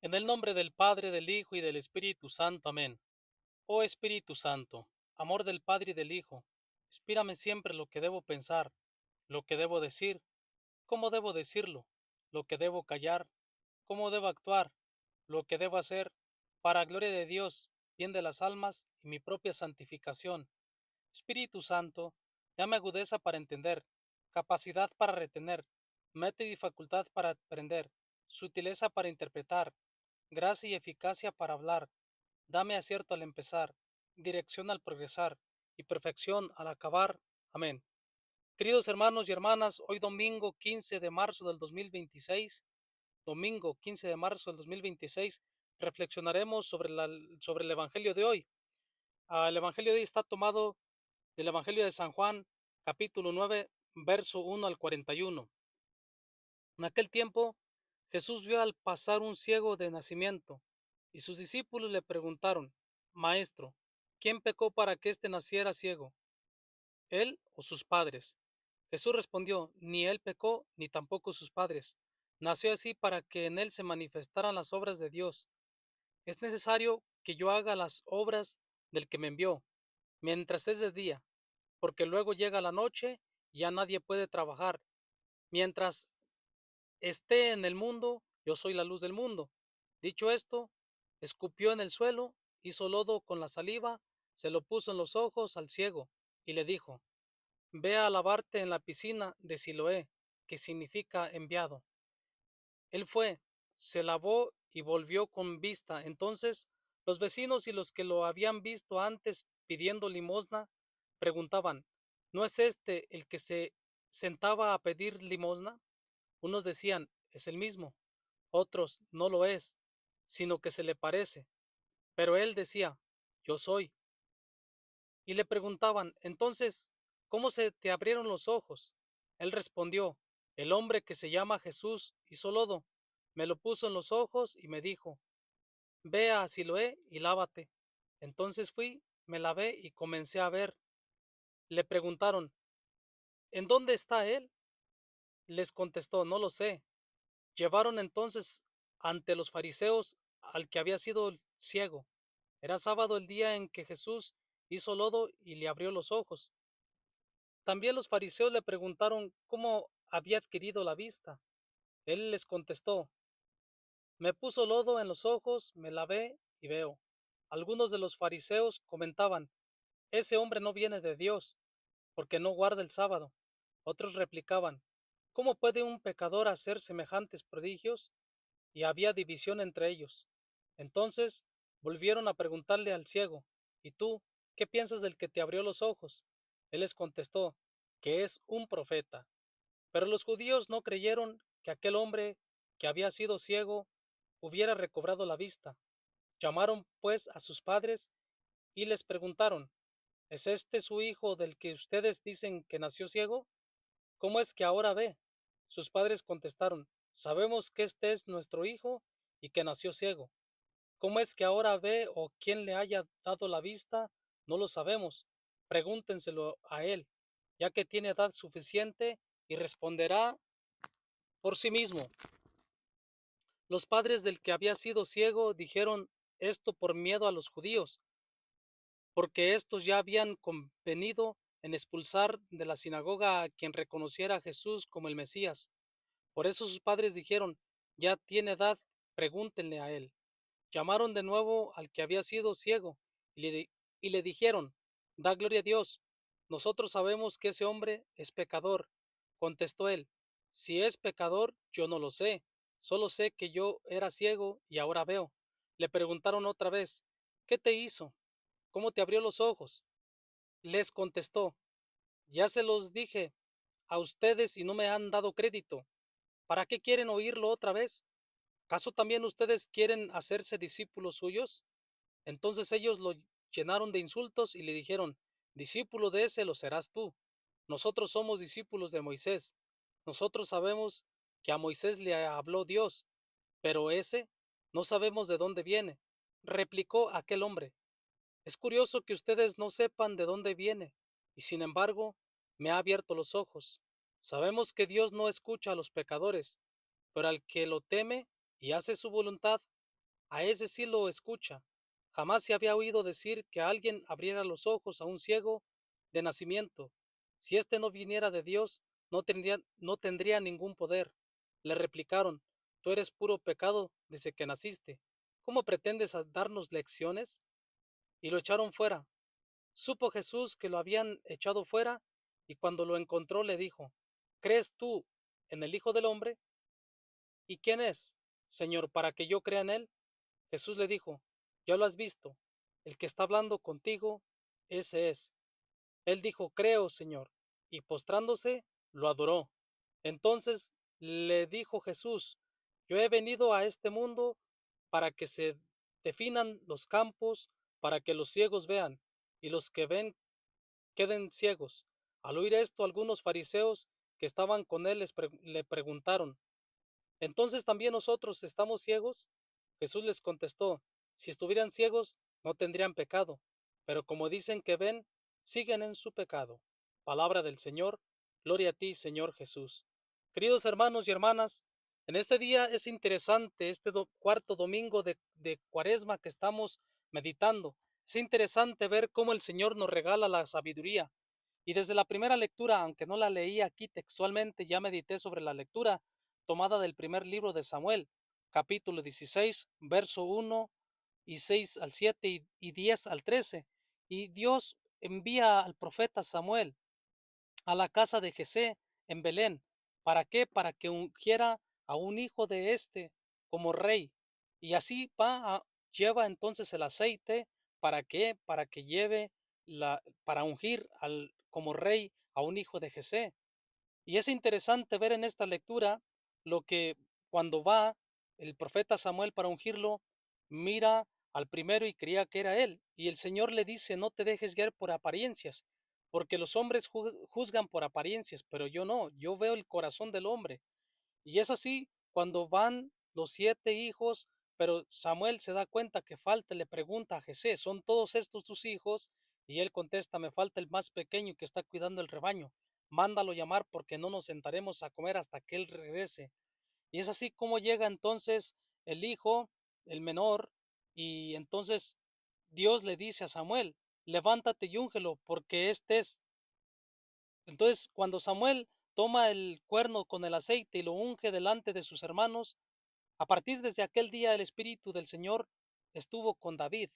En el nombre del Padre, del Hijo y del Espíritu Santo. Amén. Oh Espíritu Santo, amor del Padre y del Hijo, inspírame siempre lo que debo pensar, lo que debo decir, cómo debo decirlo, lo que debo callar, cómo debo actuar, lo que debo hacer, para gloria de Dios, bien de las almas y mi propia santificación. Espíritu Santo, dame agudeza para entender, capacidad para retener, mente y facultad para aprender, sutileza para interpretar, gracia y eficacia para hablar. Dame acierto al empezar, dirección al progresar y perfección al acabar. Amén. Queridos hermanos y hermanas, hoy domingo 15 de marzo del 2026, domingo 15 de marzo del 2026, reflexionaremos sobre el Evangelio de hoy. El Evangelio de hoy está tomado del Evangelio de San Juan, capítulo 9, verso 1 al 41. En aquel tiempo, Jesús vio al pasar un ciego de nacimiento, y sus discípulos le preguntaron: Maestro, ¿quién pecó para que éste naciera ciego, él o sus padres? Jesús respondió: Ni él pecó, ni tampoco sus padres. Nació así para que en él se manifestaran las obras de Dios. Es necesario que yo haga las obras del que me envió, mientras es de día, porque luego llega la noche y ya nadie puede trabajar. Mientras esté en el mundo, yo soy la luz del mundo. Dicho esto, escupió en el suelo, hizo lodo con la saliva, se lo puso en los ojos al ciego, y le dijo: Ve a lavarte en la piscina de Siloé, que significa enviado. Él fue, se lavó y volvió con vista. Entonces los vecinos y los que lo habían visto antes pidiendo limosna preguntaban: ¿No es este el que se sentaba a pedir limosna? Unos decían: es el mismo. Otros: no lo es, sino que se le parece. Pero él decía: yo soy. Y le preguntaban: entonces, ¿cómo se te abrieron los ojos? Él respondió: el hombre que se llama Jesús hizo lodo, me lo puso en los ojos y me dijo: ve a Siloé y lávate. Entonces fui, me lavé y comencé a ver. Le preguntaron: ¿en dónde está él? Les contestó: no lo sé. Llevaron entonces ante los fariseos al que había sido ciego. Era sábado el día en que Jesús hizo lodo y le abrió los ojos. También los fariseos le preguntaron cómo había adquirido la vista. Él les contestó: me puso lodo en los ojos, me lavé y veo. Algunos de los fariseos comentaban: ese hombre no viene de Dios, porque no guarda el sábado. Otros replicaban: ¿cómo puede un pecador hacer semejantes prodigios? Y había división entre ellos. Entonces volvieron a preguntarle al ciego: ¿y tú qué piensas del que te abrió los ojos? Él les contestó: que es un profeta. Pero los judíos no creyeron que aquel hombre que había sido ciego hubiera recobrado la vista. Llamaron pues a sus padres y les preguntaron: ¿es este su hijo del que ustedes dicen que nació ciego? ¿Cómo es que ahora ve? Sus padres contestaron: sabemos que este es nuestro hijo y que nació ciego. ¿Cómo es que ahora ve o quién le haya dado la vista? No lo sabemos. Pregúntenselo a él, ya que tiene edad suficiente y responderá por sí mismo. Los padres del que había sido ciego dijeron esto por miedo a los judíos, porque estos ya habían convenido en expulsar de la sinagoga a quien reconociera a Jesús como el Mesías. Por eso sus padres dijeron: ya tiene edad, pregúntenle a él. Llamaron de nuevo al que había sido ciego y le dijeron: da gloria a Dios. Nosotros sabemos que ese hombre es pecador. Contestó él: si es pecador, yo no lo sé. Solo sé que yo era ciego y ahora veo. Le preguntaron otra vez: ¿qué te hizo? ¿Cómo te abrió los ojos? Les contestó: ya se los dije a ustedes y no me han dado crédito. ¿Para qué quieren oírlo otra vez? ¿Acaso también ustedes quieren hacerse discípulos suyos? Entonces ellos lo llenaron de insultos y le dijeron: discípulo de ese lo serás tú. Nosotros somos discípulos de Moisés. Nosotros sabemos que a Moisés le habló Dios, pero ese no sabemos de dónde viene. Replicó aquel hombre: es curioso que ustedes no sepan de dónde viene, y sin embargo me ha abierto los ojos. Sabemos que Dios no escucha a los pecadores, pero al que lo teme y hace su voluntad, A ese sí lo escucha. Jamás se había oído decir que alguien abriera los ojos a un ciego de nacimiento. Si éste no viniera de Dios, no tendría ningún poder. Le replicaron, tú eres puro pecado desde que naciste. ¿Cómo pretendes darnos lecciones? Y lo echaron fuera. Supo Jesús que lo habían echado fuera, y cuando lo encontró le dijo, ¿crees tú en el Hijo del Hombre? ¿Y quién es, Señor, para que yo crea en él? Jesús le dijo, ya lo has visto, el que está hablando contigo, ese es. Él dijo, creo, Señor, y postrándose, lo adoró. Entonces le dijo Jesús, yo he venido a este mundo para que se definan los campos, para que los ciegos vean, y los que ven queden ciegos. Al oír esto, algunos fariseos que estaban con él le preguntaron, ¿entonces también nosotros estamos ciegos? Jesús les contestó, si estuvieran ciegos, no tendrían pecado, pero como dicen que ven, siguen en su pecado. Palabra del Señor, gloria a ti, Señor Jesús. Queridos hermanos y hermanas, en este día es interesante, este cuarto domingo de Cuaresma que estamos meditando. Es interesante ver cómo el Señor nos regala la sabiduría. Y desde la primera lectura, aunque no la leí aquí textualmente, ya medité sobre la lectura tomada del primer libro de Samuel, capítulo 16, verso 1 y 6 al 7 y 10 al 13. Y Dios envía al profeta Samuel a la casa de Jesé en Belén. ¿Para qué? Para que ungiera a un hijo de este como rey. Y así lleva entonces el aceite. ¿Para qué? Para que lleve para ungir como rey a un hijo de Jesé. Y es interesante ver en esta lectura lo que cuando va el profeta Samuel para ungirlo, mira al primero y creía que era él. Y el Señor le dice, no te dejes guiar por apariencias, porque los hombres juzgan por apariencias, pero yo no, yo veo el corazón del hombre. Y es así cuando van los 7 hijos, pero Samuel se da cuenta que falta, le pregunta a Jesé, ¿son todos estos tus hijos? Y él contesta, me falta el más pequeño que está cuidando el rebaño. Mándalo llamar porque no nos sentaremos a comer hasta que él regrese. Y es así como llega entonces el hijo, el menor, y entonces Dios le dice a Samuel, levántate y úngelo, porque este es. Entonces, cuando Samuel toma el cuerno con el aceite y lo unge delante de sus hermanos, a partir desde aquel día el Espíritu del Señor estuvo con David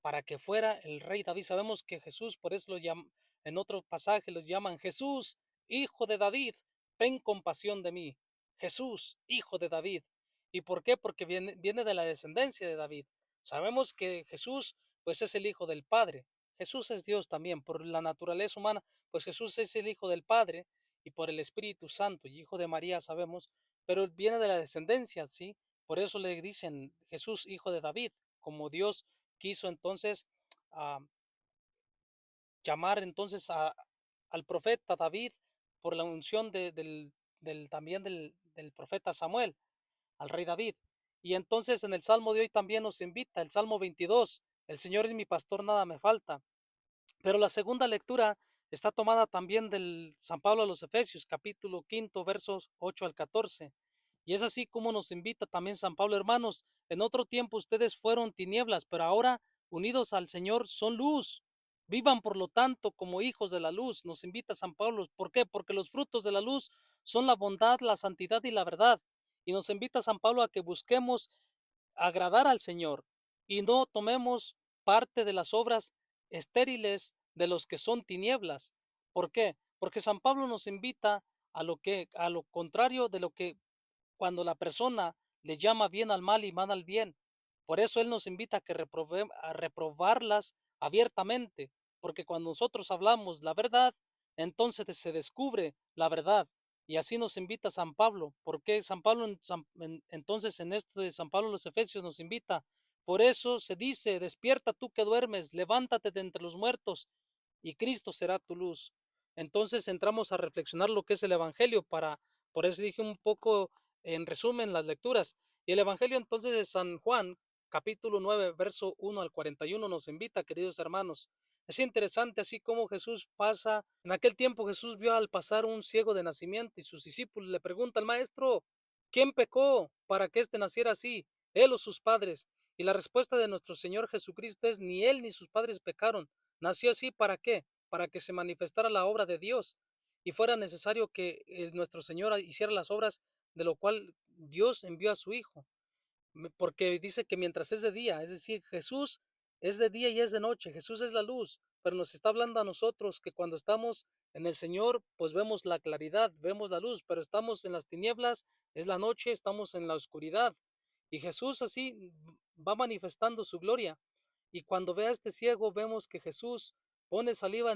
para que fuera el rey David. Sabemos que Jesús, por eso en otro pasaje los llaman Jesús, hijo de David, ten compasión de mí. Jesús, hijo de David. ¿Y por qué? Porque viene de la descendencia de David. Sabemos que Jesús, pues es el hijo del Padre. Jesús es Dios también. Por la naturaleza humana, pues Jesús es el hijo del Padre y por el Espíritu Santo y hijo de María sabemos, pero viene de la descendencia, ¿sí? Por eso le dicen Jesús, hijo de David, como Dios quiso entonces ah, llamar entonces al profeta David por la unción también del profeta Samuel, al rey David. Y entonces en el Salmo de hoy también nos invita, el Salmo 22, el Señor es mi pastor, nada me falta. Pero la segunda lectura está tomada también del San Pablo a los Efesios, capítulo 5, versos 8 al 14. Y es así como nos invita también San Pablo, hermanos, en otro tiempo ustedes fueron tinieblas, pero ahora unidos al Señor son luz. Vivan por lo tanto como hijos de la luz, nos invita San Pablo. ¿Por qué? Porque los frutos de la luz son la bondad, la santidad y la verdad. Y nos invita San Pablo a que busquemos agradar al Señor y no tomemos parte de las obras estériles de los que son tinieblas. ¿Por qué? Porque San Pablo nos invita a lo contrario de lo que cuando la persona le llama bien al mal y mal al bien. Por eso Él nos invita a reprobarlas abiertamente, porque cuando nosotros hablamos la verdad, entonces se descubre la verdad. Y así nos invita San Pablo. Porque San Pablo, entonces en esto de San Pablo los Efesios nos invita? Por eso se dice, despierta tú que duermes, levántate de entre los muertos y Cristo será tu luz. Entonces entramos a reflexionar lo que es el Evangelio por eso dije un poco en resumen las lecturas. Y el Evangelio entonces de San Juan, capítulo 9, verso 1 al 41 nos invita, queridos hermanos. Es interesante así como Jesús pasa, en aquel tiempo Jesús vio al pasar un ciego de nacimiento y sus discípulos le preguntan, maestro, ¿quién pecó para que éste naciera así, él o sus padres? Y la respuesta de nuestro Señor Jesucristo es: ni él ni sus padres pecaron. Nació así, ¿para qué? Para que se manifestara la obra de Dios y fuera necesario que nuestro Señor hiciera las obras de lo cual Dios envió a su Hijo. Porque dice que mientras es de día, es decir, Jesús es de día y es de noche, Jesús es la luz, pero nos está hablando a nosotros que cuando estamos en el Señor, pues vemos la claridad, vemos la luz, pero estamos en las tinieblas, es la noche, estamos en la oscuridad. Y Jesús así va manifestando su gloria. Y cuando ve a este ciego, vemos que Jesús pone saliva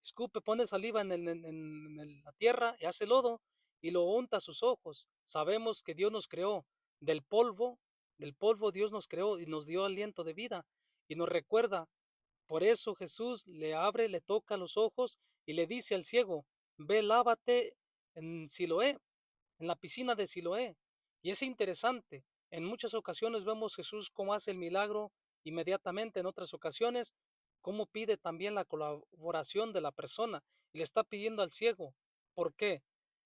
escupe, pone saliva la tierra y hace lodo y lo unta a sus ojos. Sabemos que Dios nos creó del polvo, del polvo Dios nos creó y nos dio aliento de vida y nos recuerda. Por eso Jesús le abre, le toca los ojos y le dice al ciego: ve, lávate en Siloé, en la piscina de Siloé. Y es interesante, en muchas ocasiones vemos Jesús cómo hace el milagro inmediatamente, en otras ocasiones cómo pide también la colaboración de la persona y le está pidiendo al ciego. ¿Por qué?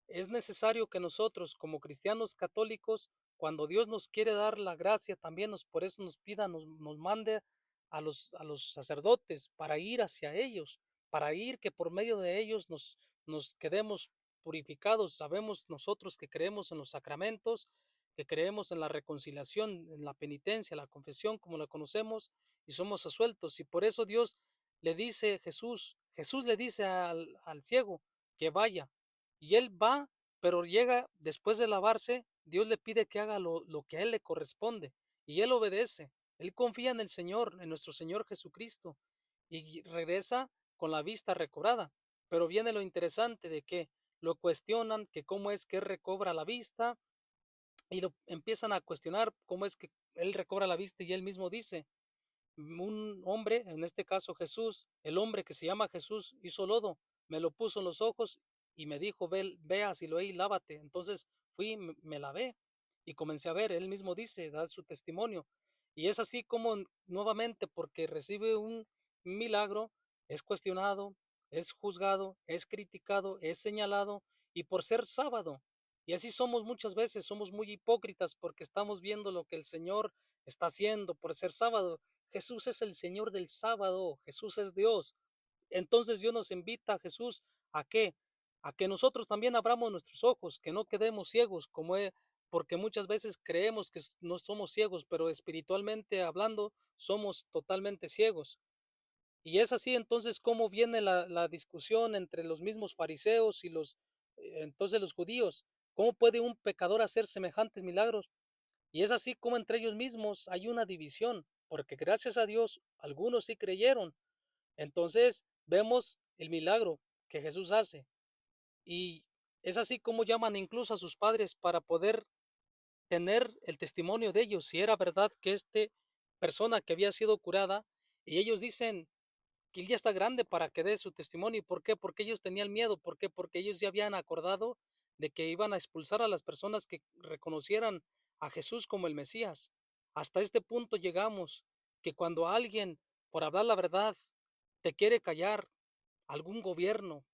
Es necesario que nosotros como cristianos católicos, cuando Dios nos quiere dar la gracia, también por eso nos pida, nos mande a los sacerdotes para ir hacia ellos, para ir que por medio de ellos nos quedemos purificados. Sabemos nosotros que creemos en los sacramentos, que creemos en la reconciliación, en la penitencia, la confesión, como la conocemos, y somos asueltos. Y por eso Dios le dice, Jesús le dice al ciego que vaya, y él va, pero llega después de lavarse, Dios le pide que haga lo que a él le corresponde, y él obedece. Él confía en el Señor, en nuestro Señor Jesucristo, y regresa con la vista recobrada. Pero viene lo interesante de que lo cuestionan, que cómo es que él recobra la vista, y lo empiezan a cuestionar cómo es que él recobra la vista, y él mismo dice: un hombre, en este caso Jesús, el hombre que se llama Jesús, hizo lodo, me lo puso en los ojos y me dijo: ve a Siloé y lávate. Entonces fui, me lavé y comencé a ver. Él mismo dice, da su testimonio. Y es así como nuevamente, porque recibe un milagro, es cuestionado, es juzgado, es criticado, es señalado, y por ser sábado. Y así somos muchas veces, somos muy hipócritas porque estamos viendo lo que el Señor está haciendo por ser sábado. Jesús es el Señor del sábado, Jesús es Dios. Entonces Dios nos invita, a Jesús, ¿a qué? A que nosotros también abramos nuestros ojos, que no quedemos ciegos, porque muchas veces creemos que no somos ciegos, pero espiritualmente hablando somos totalmente ciegos. Y es así entonces como viene la discusión entre los mismos fariseos y entonces los judíos. ¿Cómo puede un pecador hacer semejantes milagros? Y es así como entre ellos mismos hay una división, porque gracias a Dios algunos sí creyeron. Entonces vemos el milagro que Jesús hace. Y es así como llaman incluso a sus padres para poder tener el testimonio de ellos, si era verdad que esta persona que había sido curada, y ellos dicen que él ya está grande para que dé su testimonio. ¿Y por qué? Porque ellos tenían miedo. ¿Por qué? Porque ellos ya habían acordado de que iban a expulsar a las personas que reconocieran a Jesús como el Mesías. Hasta este punto llegamos, que cuando alguien, por hablar la verdad, te quiere callar, algún gobierno,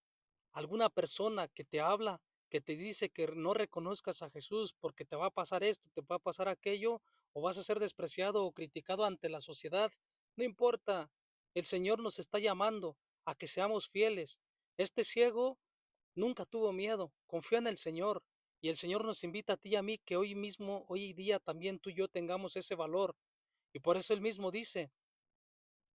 alguna persona que te habla, que te dice que no reconozcas a Jesús porque te va a pasar esto, te va a pasar aquello, o vas a ser despreciado o criticado ante la sociedad, no importa, el Señor nos está llamando a que seamos fieles. Este ciego nunca tuvo miedo, confió en el Señor, y el Señor nos invita a ti y a mí que hoy mismo, hoy día también tú y yo tengamos ese valor. Y por eso él mismo dice,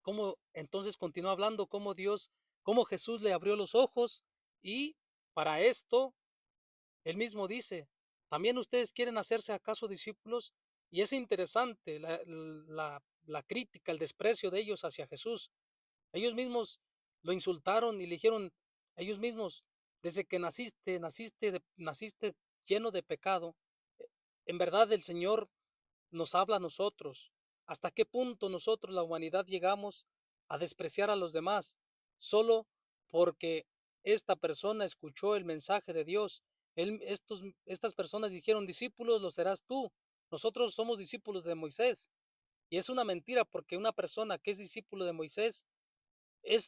cómo entonces continúa hablando, cómo Jesús le abrió los ojos, y para esto él mismo dice, ¿también ustedes quieren hacerse acaso discípulos? Y es interesante la crítica, el desprecio de ellos hacia Jesús. Ellos mismos lo insultaron y le dijeron, ellos mismos, desde que naciste lleno de pecado. En verdad el Señor nos habla a nosotros. ¿Hasta qué punto nosotros, la humanidad, llegamos a despreciar a los demás solo porque esta persona escuchó el mensaje de Dios? Estas personas dijeron, discípulos lo serás tú. Nosotros somos discípulos de Moisés. Y es una mentira, porque una persona que es discípulo de Moisés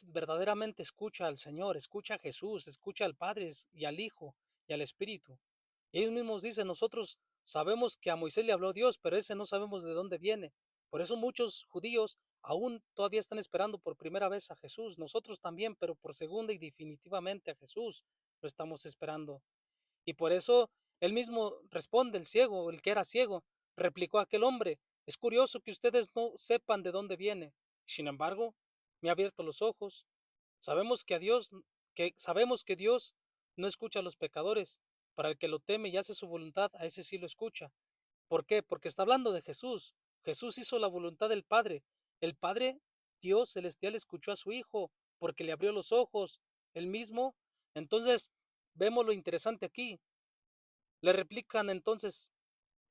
verdaderamente escucha al Señor, escucha a Jesús, escucha al Padre y al Hijo y al Espíritu. Y ellos mismos dicen, nosotros sabemos que a Moisés le habló Dios, pero ese no sabemos de dónde viene. Por eso muchos judíos aún todavía están esperando por primera vez a Jesús. Nosotros también, pero por segunda y definitivamente a Jesús lo estamos esperando. Y por eso él mismo responde, el ciego, el que era ciego, replicó a aquel hombre, es curioso que ustedes no sepan de dónde viene. Sin embargo, me ha abierto los ojos. Sabemos que a Dios, sabemos que Dios no escucha a los pecadores. Para el que lo teme y hace su voluntad, a ese sí lo escucha. ¿Por qué? Porque está hablando de Jesús. Jesús hizo la voluntad del Padre. El Padre, Dios celestial, escuchó a su Hijo porque le abrió los ojos. Él mismo. Entonces, vemos lo interesante aquí. Le replican entonces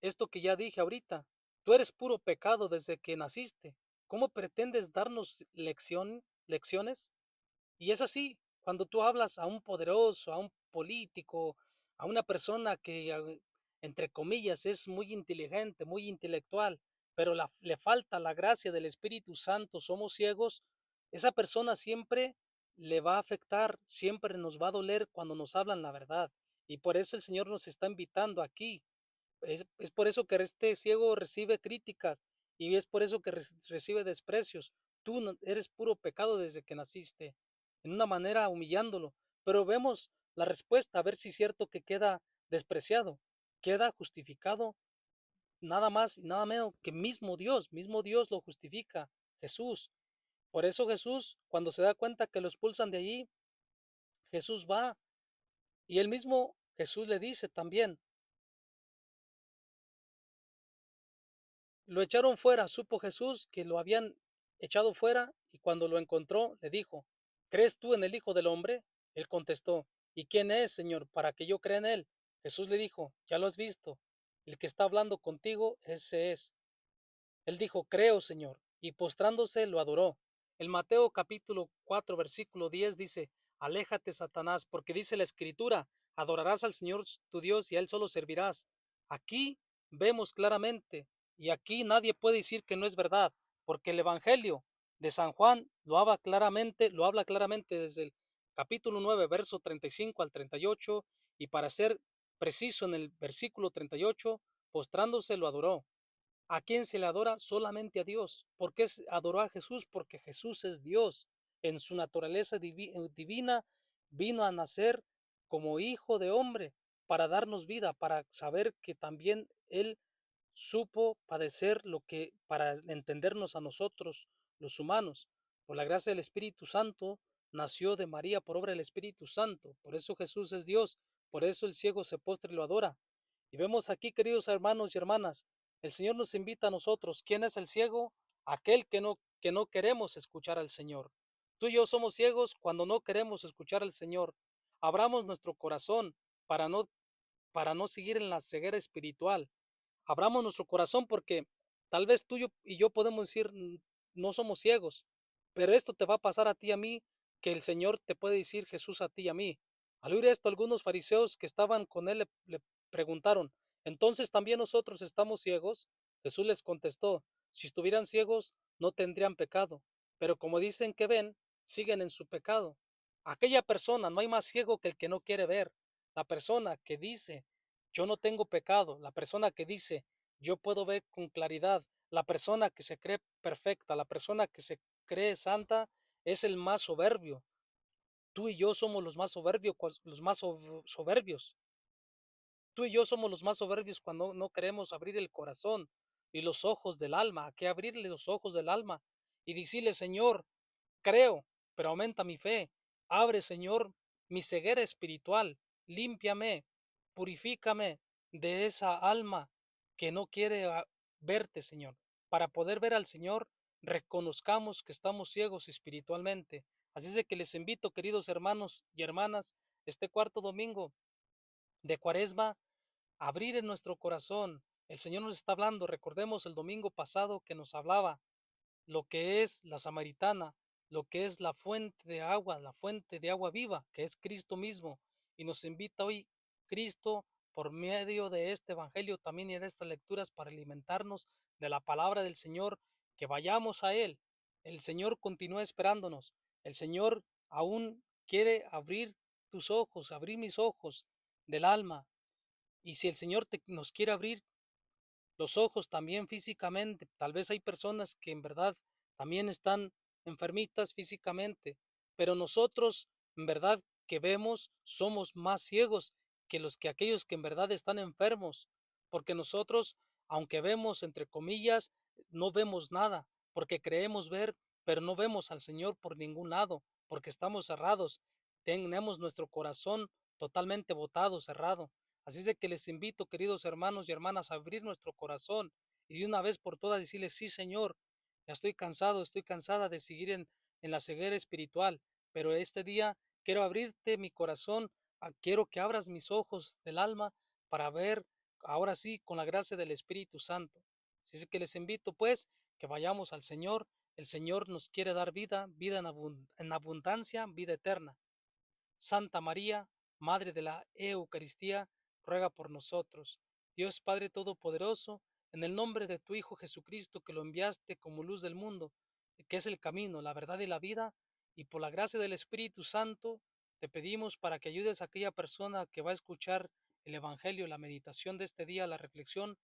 esto que ya dije ahorita. Tú eres puro pecado desde que naciste. ¿Cómo pretendes darnos lecciones? Y es así, cuando tú hablas a un poderoso, a un político, a una persona que, entre comillas, es muy inteligente, muy intelectual, pero le falta la gracia del Espíritu Santo, somos ciegos, esa persona siempre le va a afectar, siempre nos va a doler cuando nos hablan la verdad. Y por eso el Señor nos está invitando aquí. Es por eso que este ciego recibe críticas y es por eso que recibe desprecios. Tú eres puro pecado desde que naciste, en una manera humillándolo. Pero vemos la respuesta, a ver si es cierto que queda despreciado, queda justificado nada más y nada menos que mismo Dios lo justifica, Jesús. Por eso Jesús, cuando se da cuenta que lo expulsan de allí, Jesús va y él mismo, Jesús le dice también, lo echaron fuera, supo Jesús que lo habían echado fuera y cuando lo encontró le dijo, ¿crees tú en el Hijo del Hombre? Él contestó, ¿y quién es, Señor, para que yo crea en él? Jesús le dijo, ya lo has visto, el que está hablando contigo, ese es. Él dijo, creo, Señor, y postrándose lo adoró. El Mateo capítulo 4 versículo 10 dice, aléjate, Satanás, porque dice la Escritura, adorarás al Señor tu Dios y a Él solo servirás. Aquí vemos claramente, y aquí nadie puede decir que no es verdad, porque el Evangelio de San Juan lo habla claramente desde el capítulo 9, verso 35 al 38, y para ser preciso en el versículo 38, postrándose lo adoró. ¿A quién se le adora? Solamente a Dios. ¿Por qué adoró a Jesús? Porque Jesús es Dios. En su naturaleza divina vino a nacer como hijo de hombre para darnos vida, para saber que también Él supo padecer lo que para entendernos a nosotros, los humanos. Por la gracia del Espíritu Santo, nació de María por obra del Espíritu Santo. Por eso Jesús es Dios. Por eso el ciego se postra y lo adora. Y vemos aquí, queridos hermanos y hermanas, el Señor nos invita a nosotros. ¿Quién es el ciego? Aquel que no queremos escuchar al Señor. Tú y yo somos ciegos cuando no queremos escuchar al Señor. Abramos nuestro corazón para para no seguir en la ceguera espiritual. Abramos nuestro corazón porque tal vez tú y yo podemos decir, no somos ciegos, pero esto te va a pasar a ti y a mí, que el Señor te puede decir Jesús a ti y a mí. Al oír esto, algunos fariseos que estaban con él le preguntaron, ¿entonces también nosotros estamos ciegos? Jesús les contestó, si estuvieran ciegos, no tendrían pecado, pero como dicen que ven, siguen en su pecado. Aquella persona, no hay más ciego que el que no quiere ver. La persona que dice, yo no tengo pecado, la persona que dice, yo puedo ver con claridad, la persona que se cree perfecta, la persona que se cree santa, es el más soberbio. Tú y yo somos los más soberbios, soberbios. Tú y yo somos los más soberbios cuando no queremos abrir el corazón y los ojos del alma. ¿A qué abrirle los ojos del alma? Y decirle, Señor, creo, pero aumenta mi fe. Abre, Señor, mi ceguera espiritual. Límpiame, purifícame de esa alma que no quiere verte, Señor. Para poder ver al Señor, reconozcamos que estamos ciegos espiritualmente. Así es de que les invito, queridos hermanos y hermanas, este cuarto domingo de Cuaresma, a abrir en nuestro corazón. El Señor nos está hablando. Recordemos el domingo pasado que nos hablaba lo que es la samaritana, lo que es la fuente de agua viva, que es Cristo mismo. Y nos invita hoy Cristo por medio de este Evangelio también y de estas lecturas para alimentarnos de la palabra del Señor, que vayamos a Él. El Señor continúa esperándonos. El Señor aún quiere abrir tus ojos, abrir mis ojos del alma. Y si el Señor nos quiere abrir los ojos también físicamente. Tal vez hay personas que en verdad también están enfermitas físicamente, pero nosotros en verdad que vemos somos más ciegos que los que aquellos que en verdad están enfermos, porque nosotros, aunque vemos entre comillas, no vemos nada, porque creemos ver, pero no vemos al Señor por ningún lado, porque estamos cerrados, tenemos nuestro corazón totalmente botado, cerrado. Así es de que les invito, queridos hermanos y hermanas, a abrir nuestro corazón y de una vez por todas decirles, sí, Señor, ya estoy cansado, estoy cansada de seguir en la ceguera espiritual, pero este día quiero abrirte mi corazón, quiero que abras mis ojos del alma para ver ahora sí con la gracia del Espíritu Santo. Así es que les invito pues que vayamos al Señor. El Señor nos quiere dar vida, vida en abundancia, vida eterna. Santa María, Madre de la Eucaristía, ruega por nosotros. Dios Padre Todopoderoso, en el nombre de tu Hijo Jesucristo, que lo enviaste como luz del mundo, que es el camino, la verdad y la vida, y por la gracia del Espíritu Santo, te pedimos para que ayudes a aquella persona que va a escuchar el Evangelio, la meditación de este día, la reflexión,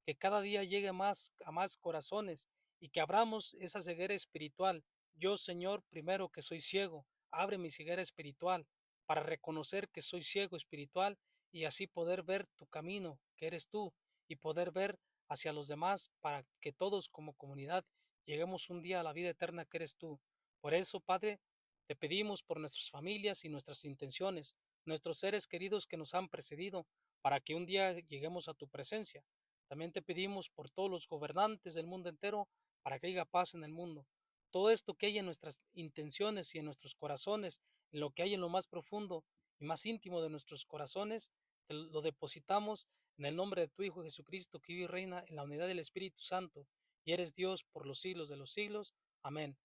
que cada día llegue más a más corazones y que abramos esa ceguera espiritual. Yo, Señor, primero que soy ciego, abre mi ceguera espiritual para reconocer que soy ciego espiritual y así poder ver tu camino, que eres tú, y poder ver hacia los demás para que todos como comunidad lleguemos un día a la vida eterna que eres tú. Por eso, Padre, te pedimos por nuestras familias y nuestras intenciones, nuestros seres queridos que nos han precedido, para que un día lleguemos a tu presencia. También te pedimos por todos los gobernantes del mundo entero, para que haya paz en el mundo. Todo esto que hay en nuestras intenciones y en nuestros corazones, en lo que hay en lo más profundo y más íntimo de nuestros corazones, lo depositamos en el nombre de tu Hijo Jesucristo, que vive y reina en la unidad del Espíritu Santo, y eres Dios por los siglos de los siglos. Amén.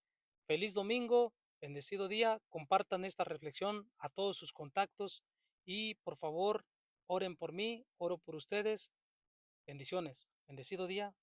Feliz domingo, bendecido día, compartan esta reflexión a todos sus contactos y por favor oren por mí, oro por ustedes. Bendiciones, bendecido día.